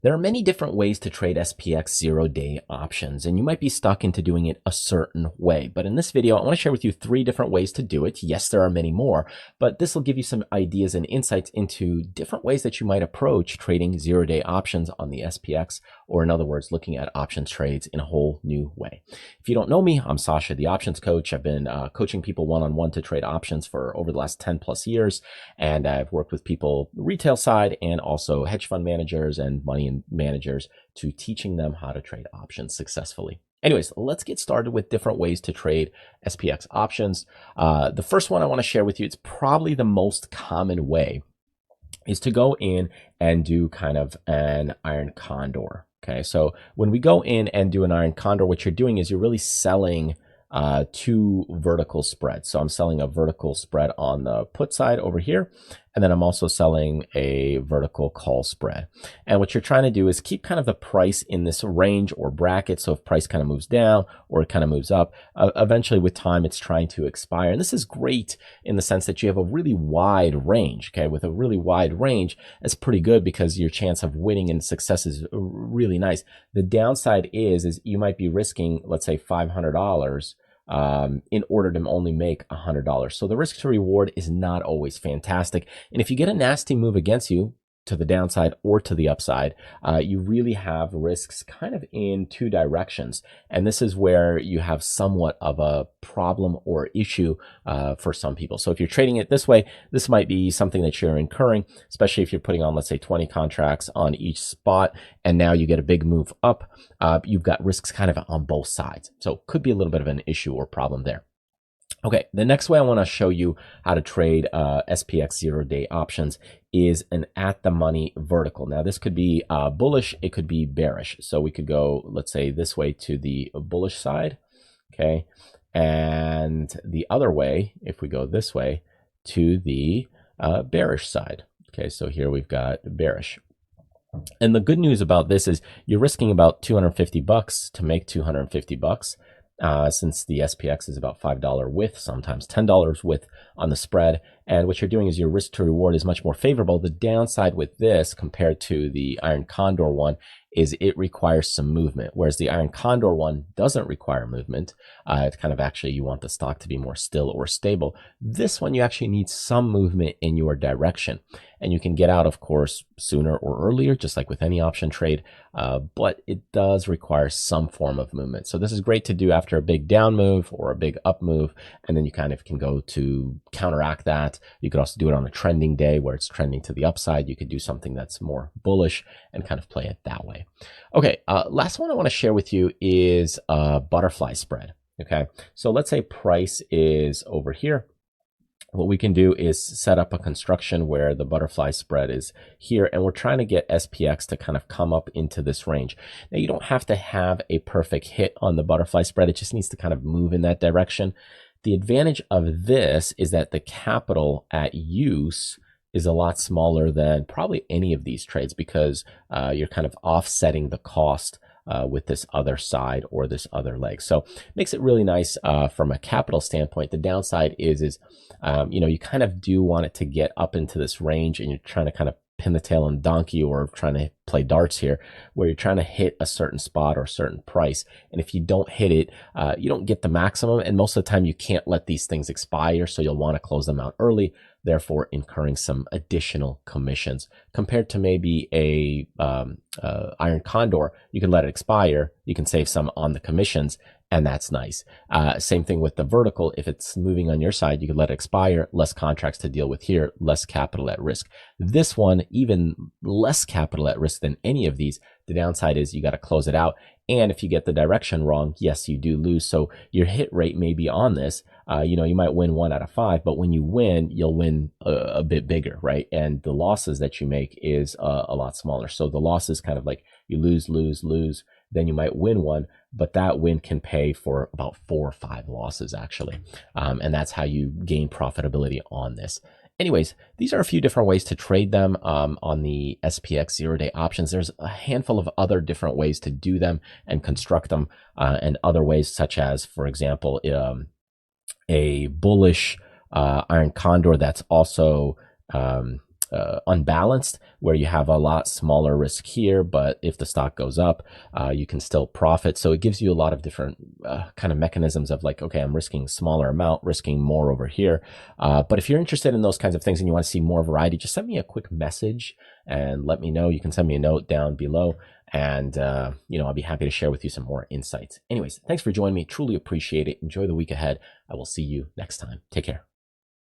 There are many different ways to trade SPX zero-day options, and you might be stuck into doing it a certain way. But in this video, I want to share with you 3 different ways to do it. Yes, there are many more, but this will give you some ideas and insights into different ways that you might approach trading zero-day options on the SPX, or in other words, looking at options trades in a whole new way. If you don't know me, I'm Sasha, the options coach. I've been coaching people one-on-one to trade options for over the last 10 plus years, and I've worked with people retail side and also hedge fund managers and money managers to teaching them how to trade options successfully. Anyways, let's get started with different ways to trade SPX options. The first one I want to share with you, it's probably the most common way, is to go in and do kind of an iron condor. Okay, so when we go in and do an iron condor, what you're doing is you're really selling 2 vertical spreads. So I'm selling a vertical spread on the put side over here, and then I'm also selling a vertical call spread. And what you're trying to do is keep kind of the price in this range or bracket. So if price kind of moves down or it kind of moves up, eventually with time, it's trying to expire. And this is great in the sense that you have a really wide range. Okay, with a really wide range, it's pretty good because your chance of winning and success is really nice. The downside is you might be risking, let's say, $500 in order to only make $100. So the risk to reward is not always fantastic. And if you get a nasty move against you, to the downside or to the upside, you really have risks kind of in 2 directions. And this is where you have somewhat of a problem or issue for some people. So if you're trading it this way, this might be something that you're incurring, especially if you're putting on, let's say, 20 contracts on each spot, and now you get a big move up. You've got risks kind of on both sides. So could be a little bit of an issue or problem there. Okay, the next way I want to show you how to trade SPX zero-day options is an at-the-money vertical. Now, this could be bullish, it could be bearish. So we could go, let's say, this way to the bullish side, okay? And the other way, if we go this way, to the bearish side. Okay, so here we've got bearish. And the good news about this is you're risking about $250 to make $250. Since the SPX is about $5 width, sometimes $10 width on the spread. And what you're doing is your risk to reward is much more favorable. The downside with this compared to the iron condor one is it requires some movement, whereas the iron condor one doesn't require movement. It's kind of actually you want the stock to be more still or stable. This one, you actually need some movement in your direction. And you can get out, of course, sooner or earlier, just like with any option trade, but it does require some form of movement. So this is great to do after a big down move or a big up move, and then you kind of can go to counteract that. You could also do it on a trending day where it's trending to the upside. You could do something that's more bullish and kind of play it that way. Okay, last one I want to share with you is a butterfly spread. Okay, so let's say price is over here. What we can do is set up a construction where the butterfly spread is here, and we're trying to get SPX to kind of come up into this range. Now, you don't have to have a perfect hit on the butterfly spread. It just needs to kind of move in that direction. The advantage of this is that the capital at use is a lot smaller than probably any of these trades because you're kind of offsetting the cost with this other side or this other leg. So makes it really nice from a capital standpoint. The downside is you know, you kind of do want it to get up into this range, and you're trying to kind of pin the tail on donkey or trying to play darts here, where you're trying to hit a certain spot or a certain price. And if you don't hit it, you don't get the maximum. And most of the time you can't let these things expire. So you'll want to close them out early, therefore incurring some additional commissions compared to maybe a iron condor. You can let it expire. You can save some on the commissions, and that's nice. Same thing with the vertical. If it's moving on your side, you can let it expire, less contracts to deal with here, less capital at risk. This one, even less capital at risk than any of these. The downside is you got to close it out. And if you get the direction wrong, yes, you do lose. So your hit rate may be on this. You know, you might win 1 out of 5, but when you win, you'll win a bit bigger, right? And the losses that you make is a lot smaller. So the losses kind of like you lose, then you might win 1, but that win can pay for about 4 or 5 losses actually. And that's how you gain profitability on this. Anyways, these are a few different ways to trade them on the SPX zero-day options. There's a handful of other different ways to do them and construct them, and other ways such as, for example, a bullish iron condor that's also unbalanced, where you have a lot smaller risk here, but if the stock goes up, you can still profit. So it gives you a lot of different kind of mechanisms of like, okay, I'm risking smaller amount, risking more over here. But if you're interested in those kinds of things and you want to see more variety, just send me a quick message and let me know. You can send me a note down below, and I'll be happy to share with you some more insights. Anyways, thanks for joining me. Truly appreciate it. Enjoy the week ahead. I will see you next time. Take care.